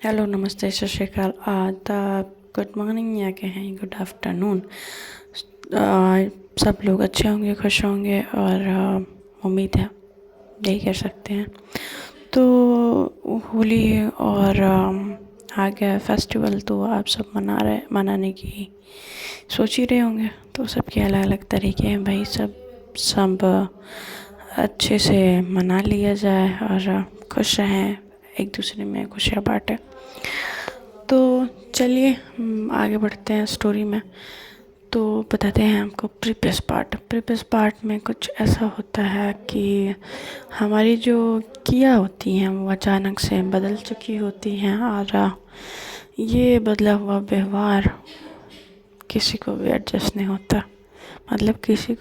Hello, नमस्ते, सत श्री अकाल, आदाब, गुड मॉर्निंग या कहें गुड आफ्टरनून। सब लोग अच्छे होंगे, खुश होंगे और उम्मीद है यही कर सकते हैं। तो होली और आ गया फेस्टिवल, तो आप सब मनाने की सोच ही रहे होंगे। तो सबके अलग अलग तरीके हैं भाई, सब अच्छे से मना लिया जाए और खुश रहें, एक दूसरे में खुशियाँ बांटें। तो चलिए आगे बढ़ते हैं स्टोरी में। तो बताते हैं आपको प्रीवियस पार्ट में कुछ ऐसा होता है कि हमारी जो किया होती हैं वो अचानक से बदल चुकी होती हैं और ये बदला हुआ व्यवहार किसी को भी एडजस्ट नहीं होता। किसी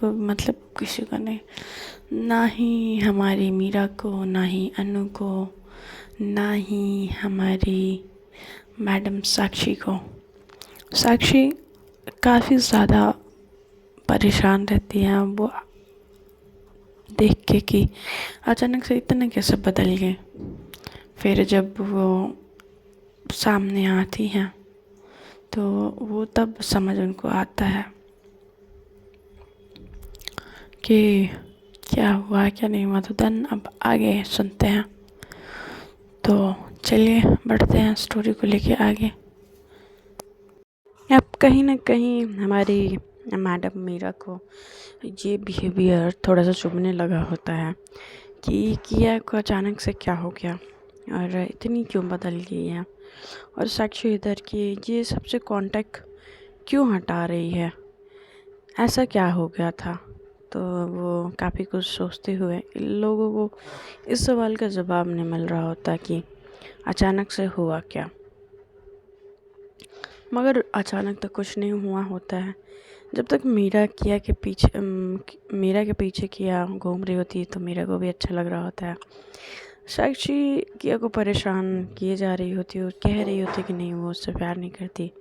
को नहीं, ना ही हमारी मीरा को, ना ही अनु को, ना ही हमारी मैडम साक्षी को। साक्षी काफ़ी ज़्यादा परेशान रहती हैं वो देख के कि अचानक से इतना कैसे बदल गए। फिर जब वो सामने आती हैं तो वो तब समझ उनको आता है कि क्या हुआ क्या नहीं हुआ। तो देन अब आगे सुनते हैं। तो चलिए बढ़ते हैं स्टोरी को लेके आगे। अब कहीं ना कहीं हमारी मैडम मीरा को ये बिहेवियर थोड़ा सा चुभने लगा होता है कि किया को अचानक से क्या हो गया और इतनी क्यों बदल गई है, और साक्षी इधर की ये सबसे कांटेक्ट क्यों हटा रही है, ऐसा क्या हो गया था। तो वो काफ़ी कुछ सोचते हुए इन लोगों को इस सवाल का जवाब नहीं मिल रहा होता कि अचानक से हुआ क्या। मगर अचानक तो कुछ नहीं हुआ होता है। जब तक मीरा किया घूम रही होती है तो मीरा को भी अच्छा लग रहा होता है। साक्षी किया को परेशान किए जा रही होती है और कह रही होती है कि नहीं वो उससे प्यार नहीं करती,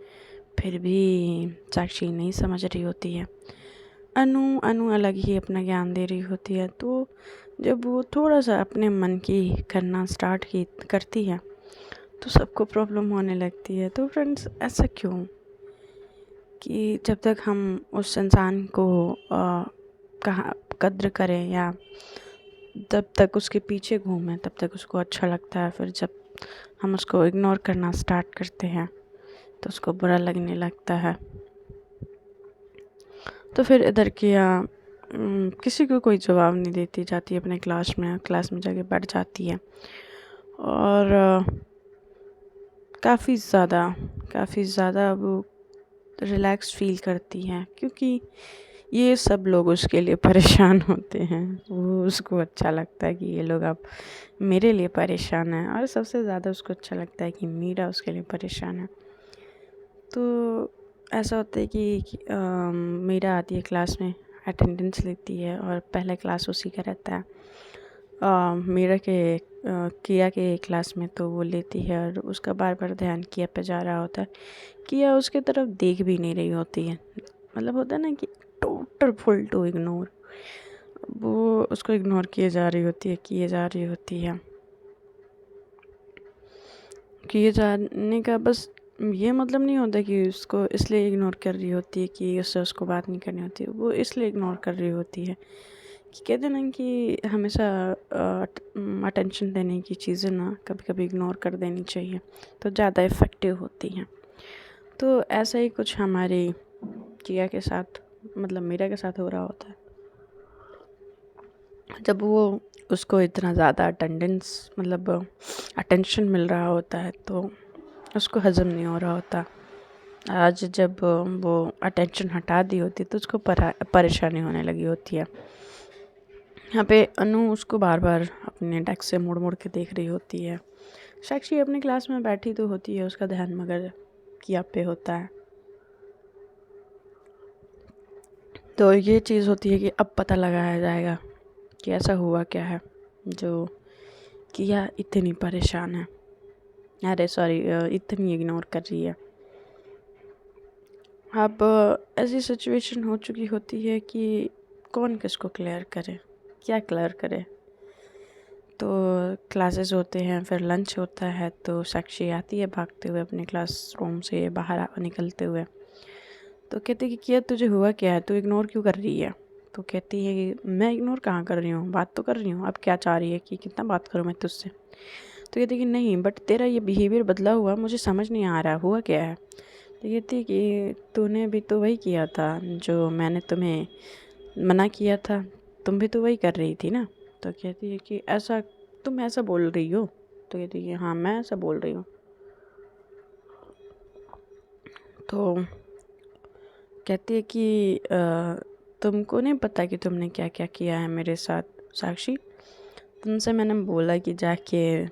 फिर भी साक्षी नहीं समझ रही होती है। अनु अलग ही अपना ज्ञान दे रही होती है। तो जब वो थोड़ा सा अपने मन की करना करती है तो सबको प्रॉब्लम होने लगती है। तो फ्रेंड्स, ऐसा क्यों कि जब तक हम उस इंसान को कहाँ कद्र करें या तब तक उसके पीछे घूमें तब तक उसको अच्छा लगता है, फिर जब हम उसको इग्नोर करना स्टार्ट करते हैं तो उसको बुरा लगने लगता है। तो फिर इधर किया किसी को कोई जवाब नहीं देती, जाती है अपने क्लास में जाके बैठ जाती है और काफ़ी ज़्यादा वो रिलैक्स फील करती हैं, क्योंकि ये सब लोग उसके लिए परेशान होते हैं। वो उसको अच्छा लगता है कि ये लोग अब मेरे लिए परेशान हैं, और सबसे ज़्यादा उसको अच्छा लगता है कि मीरा उसके लिए परेशान है। तो ऐसा होता है कि मीरा आती है क्लास में, अटेंडेंस लेती है और पहला क्लास उसी का रहता है। मीरा के किया के क्लास में तो वो लेती है और उसका बार बार ध्यान किया पे जा रहा होता है। किया उसके तरफ देख भी नहीं रही होती है, मतलब होता है ना कि टोटल फुल टू इग्नोर। वो उसको इग्नोर किए जा रही होती है। किए जाने का बस ये मतलब नहीं होता कि उसको इसलिए इग्नोर कर रही होती है कि उससे उसको बात नहीं करनी होती है। वो इसलिए इग्नोर कर रही होती है कि कहते ना कि हमेशा अटेंशन देने की चीज़ें ना कभी कभी इग्नोर कर देनी चाहिए, तो ज़्यादा इफ़ेक्टिव होती हैं। तो ऐसा ही कुछ हमारी किया के साथ, मतलब मीरा के साथ हो रहा होता है। जब वो उसको इतना ज़्यादा अटेंशन मिल रहा होता है तो उसको हज़म नहीं हो रहा होता। आज जब वो अटेंशन हटा दी होती तो उसको परेशानी होने लगी होती है। यहाँ पे अनु उसको बार बार अपने डेस्क से मुड़ के देख रही होती है। साक्षी अपनी क्लास में बैठी तो होती है, उसका ध्यान मगर किया पे होता है। तो ये चीज़ होती है कि अब पता लगाया जाएगा कि ऐसा हुआ क्या है जो किया इतनी परेशान है, इतनी इग्नोर कर रही है। अब ऐसी सिचुएशन हो चुकी होती है कि कौन किसको क्लियर करे, क्या क्लियर करे। तो क्लासेस होते हैं, फिर लंच होता है, तो साक्षी आती है भागते हुए अपने क्लासरूम से बाहर निकलते हुए। तो कहती है कि क्या तुझे हुआ क्या है, तू इग्नोर क्यों कर रही है? तो कहती है कि मैं इग्नोर कहाँ कर रही हूँ, बात तो कर रही हूँ, अब क्या चाह रही है कि कितना बात करूँ मैं तुझसे? तो कहती है कि नहीं, बट तेरा ये बिहेवियर बदला हुआ मुझे समझ नहीं आ रहा, हुआ क्या है? तो कहती है कि तूने भी तो वही किया था जो मैंने तुम्हें मना किया था, तुम भी तो वही कर रही थी ना। तो कहती है कि ऐसा, तुम ऐसा बोल रही हो? तो कहती है कि हाँ, मैं ऐसा बोल रही हूँ। तो कहती है कि तुमको नहीं पता कि तुमने क्या क्या किया है मेरे साथ साक्षी? तुमसे मैंने बोला कि जाके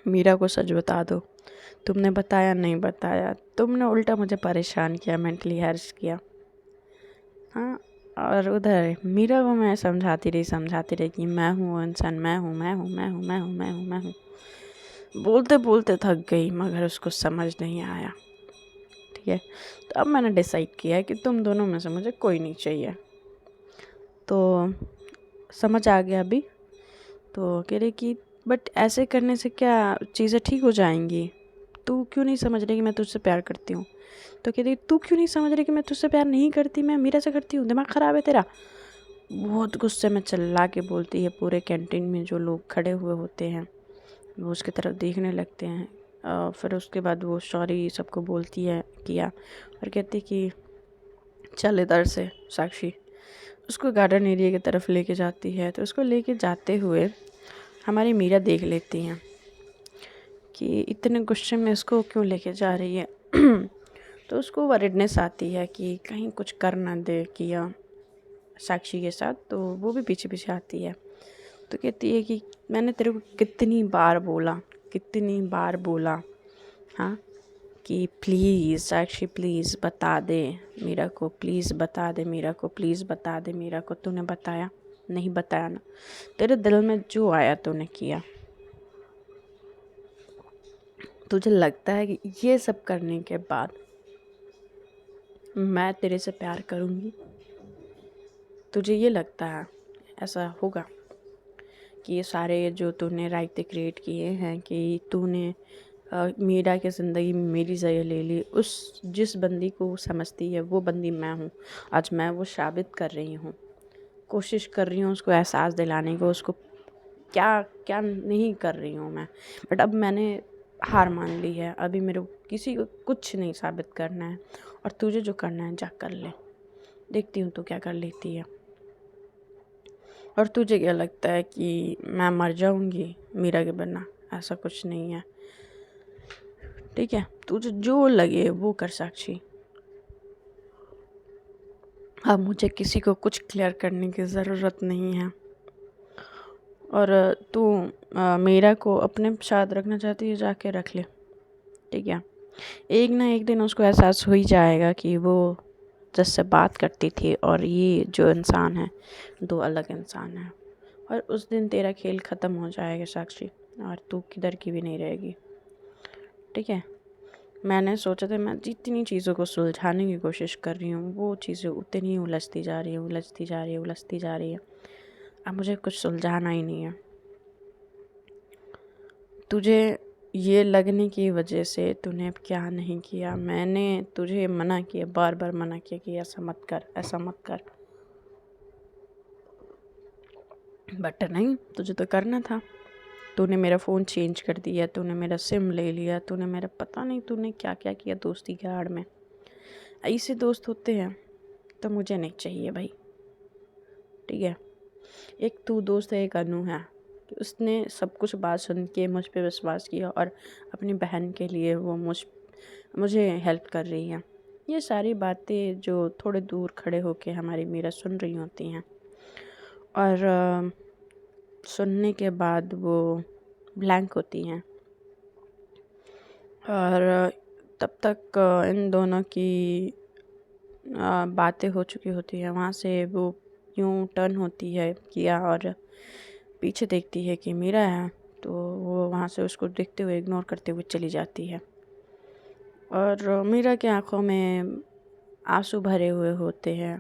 मीरा को सच बता दो, तुमने बताया नहीं बताया, तुमने उल्टा मुझे परेशान किया, मेंटली हैरेस किया। हाँ, और उधर मीरा को मैं समझाती रही कि मैं हूँ वो इंसान, मैं हूँ मैं हूँ मैं हूँ मैं हूँ मैं हूँ मैं हूँ। बोलते बोलते थक गई, मगर उसको समझ नहीं आया। ठीक है, तो अब मैंने डिसाइड किया है कि तुम दोनों में से मुझे कोई नहीं चाहिए। तो समझ आ गया अभी? तो कह रही कि बट ऐसे करने से क्या चीज़ें ठीक हो जाएंगी? तू क्यों नहीं समझ रही कि मैं तुझसे प्यार करती हूँ? तो कह रही तू क्यों नहीं समझ रही कि मैं तुझसे प्यार नहीं करती, मैं मीरा से करती हूँ, दिमाग ख़राब है तेरा? बहुत गुस्से में चिल्ला के बोलती है। पूरे कैंटीन में जो लोग खड़े हुए होते हैं वो उसकी तरफ देखने लगते हैं। फिर उसके बाद वो सॉरी सबको बोलती है किया, और कहती कि चल इधर से साक्षी। उसको गार्डन एरिया की तरफ लेके जाती है। तो उसको लेके जाते हुए हमारी मीरा देख लेती हैं कि इतने गुस्से में इसको क्यों लेके जा रही है। तो उसको वरीडनेस आती है कि कहीं कुछ कर ना दे किया साक्षी के साथ, तो वो भी पीछे पीछे आती है। तो कहती है कि मैंने तेरे को कितनी बार बोला, हाँ, कि प्लीज़ साक्षी प्लीज़ बता दे मीरा को, प्लीज़ बता दे मीरा को, प्लीज़ बता दे मीरा को। तूने बताया नहीं? बताया ना, तेरे दिल में जो आया तूने किया। तुझे लगता है कि ये सब करने के बाद मैं तेरे से प्यार करूँगी? तुझे ये लगता है ऐसा होगा कि ये सारे जो तूने रायते क्रिएट किए हैं कि तूने मीरा की ज़िंदगी में मेरी जगह ले ली, उस जिस बंदी को वो समझती है वो बंदी मैं हूँ। आज मैं वो साबित कर रही हूँ, कोशिश कर रही हूँ उसको एहसास दिलाने को, उसको क्या क्या नहीं कर रही हूँ मैं। बट अब मैंने हार मान ली है, अभी मेरे को किसी को कुछ नहीं साबित करना है, और तुझे जो करना है जा कर ले, देखती हूँ तू क्या कर लेती है। और तुझे क्या लगता है कि मैं मर जाऊँगी मीरा के बिना? ऐसा कुछ नहीं है, ठीक है? तुझे जो लगे वो कर साक्षी। अब मुझे किसी को कुछ क्लियर करने की ज़रूरत नहीं है। और तू मीरा को अपने साथ रखना चाहती है, जाके रख ले, ठीक है? एक ना एक दिन उसको एहसास हो ही जाएगा कि वो जिससे बात करती थी और ये जो इंसान है, दो अलग इंसान हैं। और उस दिन तेरा खेल ख़त्म हो जाएगा साक्षी, और तू किधर की भी नहीं रहेगी, ठीक है? मैंने सोचा था, मैं जितनी चीज़ों को सुलझाने की कोशिश कर रही हूँ वो चीज़ें उतनी ही उलझती जा रही है। अब मुझे कुछ सुलझाना ही नहीं है। तुझे ये लगने की वजह से तूने अब क्या नहीं किया, मैंने तुझे मना किया, बार बार मना किया कि ऐसा मत कर, बट नहीं, तुझे तो करना था। तूने मेरा फ़ोन चेंज कर दिया, तूने मेरा सिम ले लिया, तूने मेरा पता नहीं तूने क्या क्या किया दोस्ती के आड़ में। ऐसे दोस्त होते हैं तो मुझे नहीं चाहिए भाई, ठीक है? एक तू दोस्त है, एक अनु है कि उसने सब कुछ बात सुन के मुझ पे विश्वास किया, और अपनी बहन के लिए वो मुझे हेल्प कर रही है। ये सारी बातें जो थोड़े दूर खड़े होके हमारी मीरा सुन रही होती हैं, और सुनने के बाद वो ब्लैंक होती हैं। और तब तक इन दोनों की बातें हो चुकी होती हैं। वहाँ से वो यूँ टर्न होती है किया और पीछे देखती है कि मीरा है, तो वो वहाँ से उसको देखते हुए इग्नोर करते हुए चली जाती है। और मीरा की आंखों में आंसू भरे हुए होते हैं,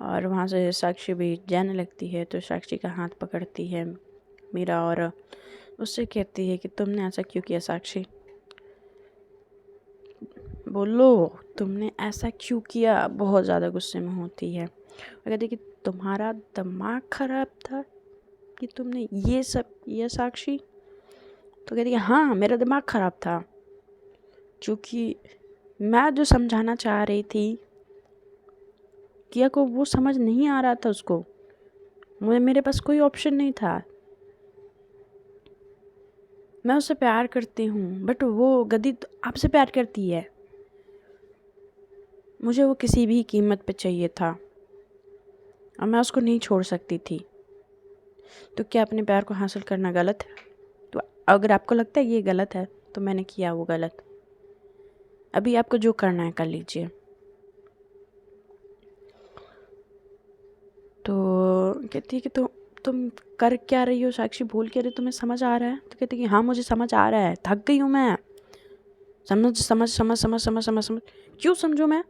और वहाँ से साक्षी भी जाने लगती है। तो साक्षी का हाथ पकड़ती है मीरा और उससे कहती है कि तुमने ऐसा क्यों किया साक्षी, बोलो तुमने ऐसा क्यों किया। बहुत ज़्यादा गुस्से में होती है और कहती है कि तुम्हारा दिमाग खराब था कि तुमने ये सब किया साक्षी। तो कहती है हाँ मेरा दिमाग खराब था, क्योंकि मैं जो समझाना चाह रही थी किया को वो समझ नहीं आ रहा था उसको, मेरे पास कोई ऑप्शन नहीं था। मैं उससे प्यार करती हूँ बट वो गधी तो आपसे प्यार करती है, मुझे वो किसी भी कीमत पे चाहिए था और मैं उसको नहीं छोड़ सकती थी। तो क्या अपने प्यार को हासिल करना गलत है? तो अगर आपको लगता है ये गलत है तो मैंने किया वो गलत। अभी आपको जो करना है कर लीजिए। तो कहती है कि तुम कर क्या रही हो साक्षी, बोल क्या रही हो, तुम्हें समझ आ रहा है? तो कहती है कि हाँ मुझे समझ आ रहा है, थक गई हूँ मैं। समझ समझ समझ समझ समझ समझ समझ क्यों समझूँ मैं,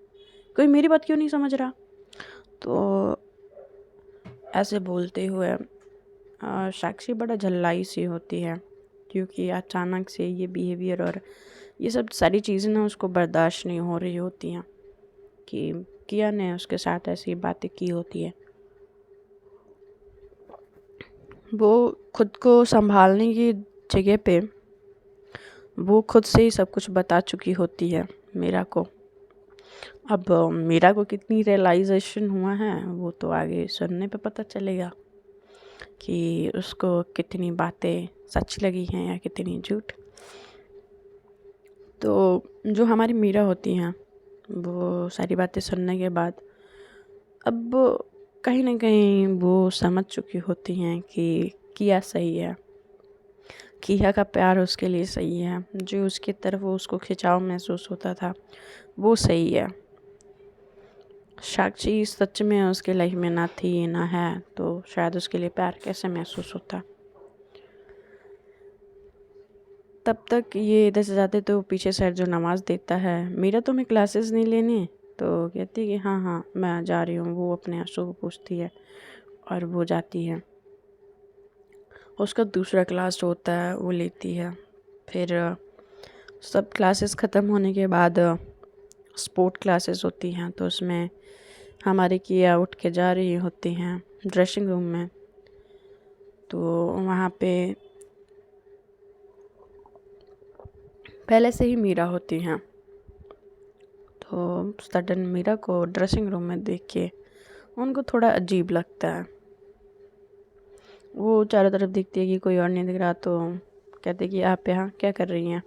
कोई मेरी बात क्यों नहीं समझ रहा। तो ऐसे बोलते हुए साक्षी बड़ा झल्लाई सी होती है, क्योंकि अचानक से ये बिहेवियर और ये सब सारी चीज़ें ना उसको बर्दाश्त नहीं हो रही होती हैं कि किया ने उसके साथ ऐसी बातें की होती है। वो खुद को संभालने की जगह पे वो खुद से ही सब कुछ बता चुकी होती है मीरा को। अब मीरा को कितनी रियलाइजेशन हुआ है वो तो आगे सुनने पे पता चलेगा कि उसको कितनी बातें सच लगी हैं या कितनी झूठ। तो जो हमारी मीरा होती हैं वो सारी बातें सुनने के बाद अब कहीं ना कहीं वो समझ चुकी होती हैं कि किया सही है, किया का प्यार उसके लिए सही है, जो उसकी तरफ उसको खिंचाव महसूस होता था वो सही है। साक्षी सच में उसके लाइफ में ना थी ना है तो शायद उसके लिए प्यार कैसे महसूस होता। तब तक ये इधर से जाते तो पीछे साइड जो नमाज़ देता है, मीरा तुम्हें क्लासेस नहीं लेनी? तो कहती है कि हाँ हाँ मैं जा रही हूँ। वो अपने आंसू को पूछती है और वो जाती है। उसका दूसरा क्लास होता है वो लेती है। फिर सब क्लासेस ख़त्म होने के बाद स्पोर्ट क्लासेस होती हैं, तो उसमें हमारी किया उठ के जा रही होती हैं ड्रेसिंग रूम में। तो वहाँ पे पहले से ही मीरा होती हैं। तो सडन मीरा को ड्रेसिंग रूम में देख के उनको थोड़ा अजीब लगता है। वो चारों तरफ देखती है कि कोई और नहीं दिख रहा, तो कहती है कि आप यहाँ क्या कर रही हैं?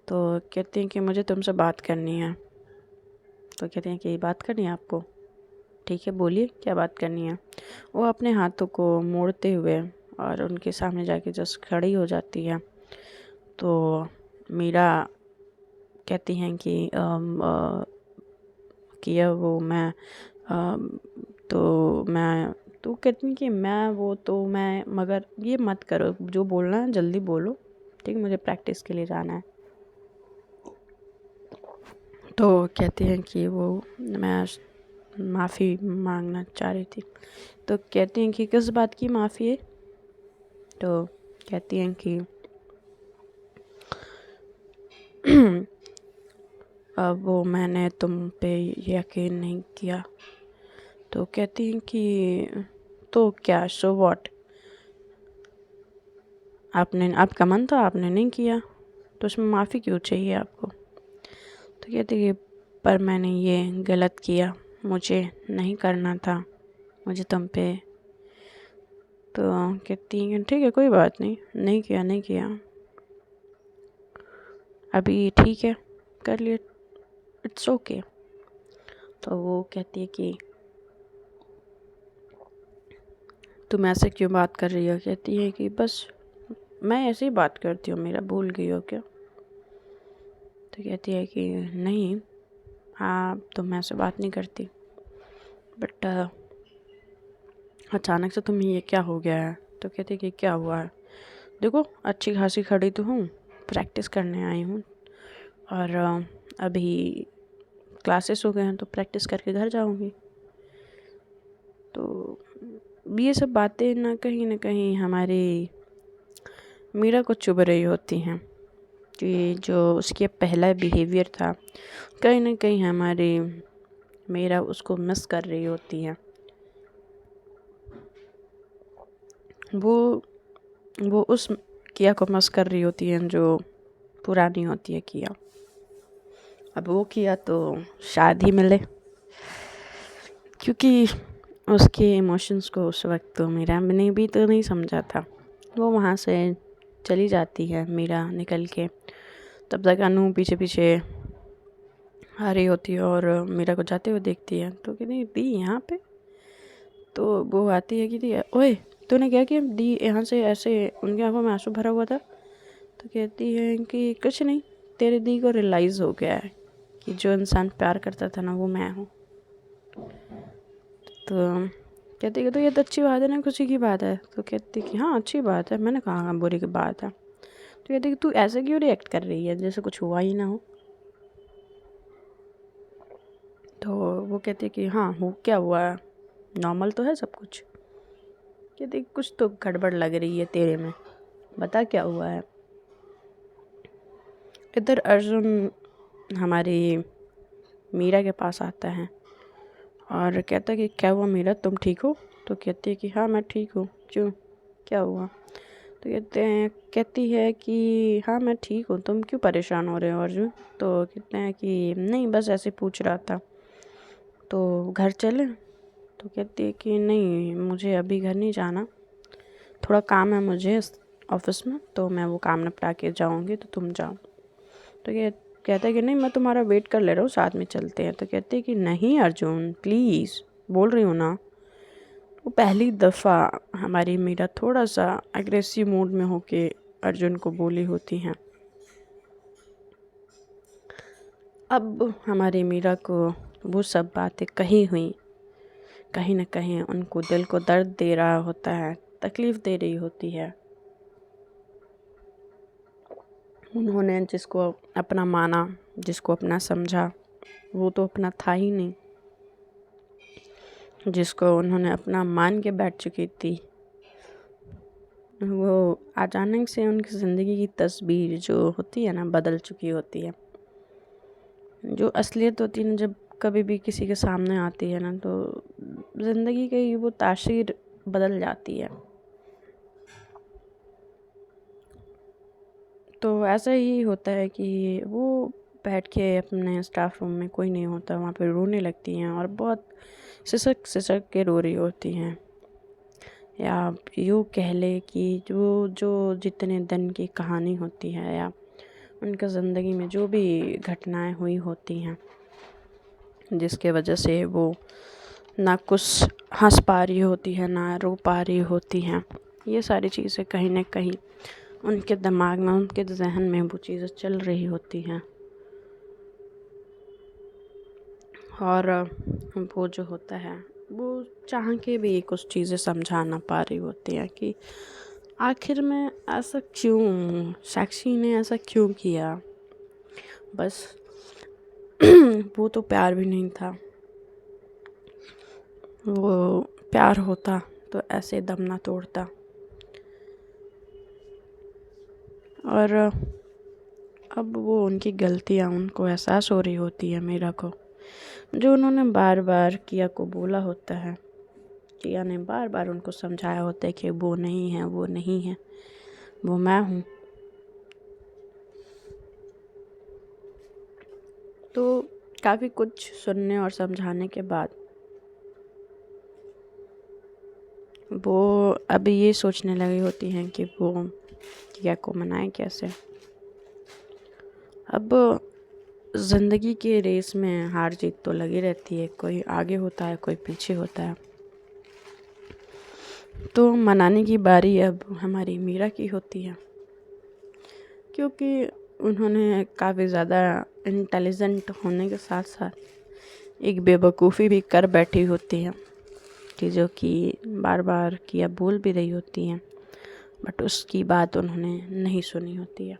तो कहती हैं कि मुझे तुमसे बात करनी है। तो कहते हैं कि बात करनी है आपको, ठीक है बोलिए क्या बात करनी है। वो अपने हाथों को मोड़ते हुए और उनके सामने जाके जस्ट खड़ी हो जाती है। तो मीरा कहती हैं कि किया वो मैं तो मैं तो कहती हैं कि मैं वो तो मैं, मगर ये मत करो, जो बोलना है जल्दी बोलो, ठीक, मुझे प्रैक्टिस के लिए जाना है। तो कहती हैं कि वो मैं माफ़ी मांगना चाह रही थी। तो कहती हैं कि किस बात की माफ़ी है? तो कहती हैं कि अब वो मैंने तुम पे यकीन नहीं किया। तो कहती हैं कि तो क्या, सो व्हाट, आपका मन था आपने नहीं किया तो उसमें माफ़ी क्यों चाहिए आपको? तो कहती है पर मैंने ये गलत किया, मुझे नहीं करना था, मुझे तुम पे। तो कहती हैं ठीक है कोई बात नहीं, नहीं किया अभी ठीक है कर लिए, इट्स ओके। तो वो कहती है कि तुम ऐसे क्यों बात कर रही हो? कहती है कि बस मैं ऐसे ही बात करती हूँ, मेरा भूल गई हो क्या? तो कहती है कि नहीं, हाँ तो मैं ऐसे बात नहीं करती, बट अचानक से तुम्हें ये क्या हो गया है? तो कहती है कि क्या हुआ है? देखो अच्छी खासी खड़ी तो हूँ, प्रैक्टिस करने आई हूँ और अभी क्लासेस हो गए हैं तो प्रैक्टिस करके घर जाऊँगी। तो ये सब बातें ना कहीं हमारी मीरा को चुभ रही होती हैं कि जो उसके पहला बिहेवियर था कहीं ना कहीं हमारी मीरा उसको मिस कर रही होती है। वो उस किया को मिस कर रही होती है जो पुरानी होती है किया। अब वो किया तो शायद ही मिले, क्योंकि उसके इमोशंस को उस वक्त तो मीरा ने भी तो नहीं समझा था। वो वहाँ से चली जाती है मीरा निकल के, तब तक अनु पीछे पीछे आ रही होती है और मीरा को जाते हुए देखती है तो कहती है दी यहाँ पे। तो वो आती है कि दी ओए तूने क्या किया। दी यहाँ से ऐसे उनकी आंखों में आंसू भरा हुआ था तो कहती है कि कुछ नहीं, तेरे दी को रियलाइज़ हो गया है कि जो इंसान प्यार करता था ना वो मैं हूँ। तो कहती है तो ये तो अच्छी बात है ना, खुशी की बात है। तो कहती कि हाँ अच्छी बात है, मैंने कहा हाँ बुरी की बात है। तो कहती कि तू ऐसे क्यों रिएक्ट कर रही है जैसे कुछ हुआ ही ना हो। तो वो कहती कि हाँ हो क्या हुआ है, नॉर्मल तो है सब कुछ। कहती कुछ तो गड़बड़ लग रही है तेरे में, बता क्या हुआ है। इधर अर्जुन हमारी मीरा के पास आता है और कहता है कि क्या हुआ मीरा, तुम ठीक हो। तो कहती है कि हाँ मैं ठीक हूँ, क्यों क्या हुआ। तो कहती है कि हाँ मैं ठीक हूँ, तुम क्यों परेशान हो रहे हो अर्जुन। तो कहते हैं कि नहीं बस ऐसे पूछ रहा था, तो घर चलें। तो कहती है कि नहीं मुझे अभी घर नहीं जाना, थोड़ा काम है मुझे ऑफिस में, तो मैं वो काम निपटा के जाऊँगी तो तुम जाओ। तो कहता है कि नहीं मैं तुम्हारा वेट कर ले रहा हूँ, साथ में चलते हैं। तो कहते हैं कि नहीं अर्जुन प्लीज़, बोल रही हूँ ना। वो पहली दफ़ा हमारी मीरा थोड़ा सा एग्रेसिव मूड में होके अर्जुन को बोली होती हैं। अब हमारी मीरा को वो सब बातें कही हुई कहीं ना कहीं उनको दिल को दर्द दे रहा होता है, तकलीफ़ दे रही होती है। उन्होंने जिसको अपना माना, जिसको अपना समझा, वो तो अपना था ही नहीं। जिसको उन्होंने अपना मान के बैठ चुकी थी, वो अचानक से उनकी ज़िंदगी की तस्वीर जो होती है ना बदल चुकी होती है। जो असलियत होती है ना जब कभी भी किसी के सामने आती है ना, तो ज़िंदगी की वो तासीर बदल जाती है। तो ऐसा ही होता है कि वो बैठ के अपने स्टाफ रूम में कोई नहीं होता, वहाँ पे रोने लगती हैं और बहुत सिसक सिसक के रो रही होती हैं। या यूँ कह ले कि जो जो जितने दिन की कहानी होती है या उनकी ज़िंदगी में जो भी घटनाएं हुई होती हैं जिसके वजह से वो ना कुछ हंस पा रही होती है ना रो पा रही होती हैं, ये सारी चीज़ें कहीं ना कहीं उनके दिमाग में, उनके जहन में वो चीज़ें चल रही होती हैं। और वो जो होता है वो चाह के भी कुछ चीज़ें समझा ना पा रही होती हैं कि आखिर में ऐसा क्यों, साक्षी ने ऐसा क्यों किया। बस वो तो प्यार भी नहीं था, वो प्यार होता तो ऐसे दम ना तोड़ता। और अब वो उनकी गलतियाँ उनको एहसास हो रही होती है मीरा को, जो उन्होंने बार बार किया को बोला होता है। किया ने बार बार उनको समझाया होता है कि वो नहीं है, वो नहीं है, वो मैं हूँ। तो काफ़ी कुछ सुनने और समझाने के बाद वो अभी ये सोचने लगी होती हैं कि वो किया को मनाए कैसे। अब ज़िंदगी के रेस में हार जीत तो लगी रहती है, कोई आगे होता है कोई पीछे होता है। तो मनाने की बारी अब हमारी मीरा की होती है, क्योंकि उन्होंने काफ़ी ज़्यादा इंटेलिजेंट होने के साथ साथ एक बेवकूफ़ी भी कर बैठी होती है कि जो कि बार बार किया बोल भी रही होती हैं, बट उसकी बात उन्होंने नहीं सुनी होती है।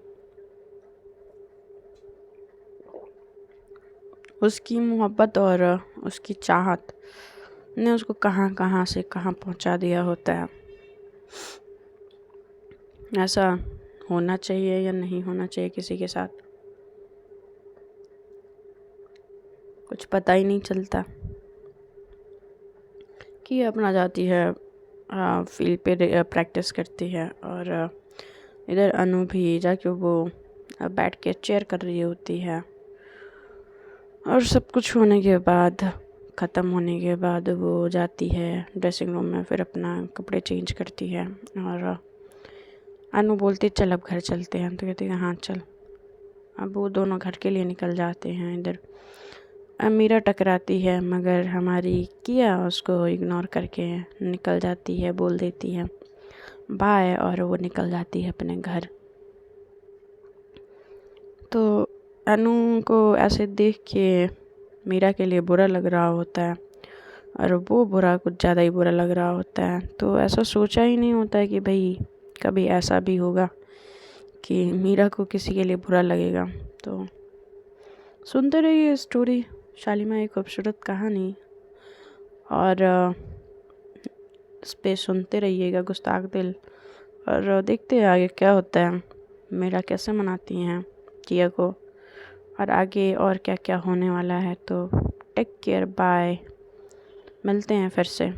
उसकी मोहब्बत और उसकी चाहत ने उसको कहाँ कहाँ से कहाँ पहुँचा दिया होता है। ऐसा होना चाहिए या नहीं होना चाहिए किसी के साथ, कुछ पता ही नहीं चलता। कि अपना जाती है फील्ड पे प्रैक्टिस करती है, और इधर अनु भी जाके वो बैठ के चेयर कर रही होती है। और सब कुछ होने के बाद, ख़त्म होने के बाद वो जाती है ड्रेसिंग रूम में, फिर अपना कपड़े चेंज करती है। और अनु बोलती चल अब घर चलते हैं, तो कहती है हाँ चल। अब वो दोनों घर के लिए निकल जाते हैं। इधर अमीरा टकराती है, मगर हमारी किया उसको इग्नोर करके निकल जाती है, बोल देती है बाय, और वो निकल जाती है अपने घर। तो अनु को ऐसे देख के मीरा के लिए बुरा लग रहा होता है, और वो बुरा कुछ ज़्यादा ही बुरा लग रहा होता है। तो ऐसा सोचा ही नहीं होता है कि भाई कभी ऐसा भी होगा कि मीरा को किसी के लिए बुरा लगेगा। तो सुनते रहिए स्टोरी शालीमार एक खूबसूरत कहानी, और इस पे सुनते रहिएगा गुस्ताख दिल, और देखते हैं आगे क्या होता है, मीरा कैसे मनाती हैं किया को, और आगे और क्या क्या होने वाला है। तो टेक केयर, बाय, मिलते हैं फिर से।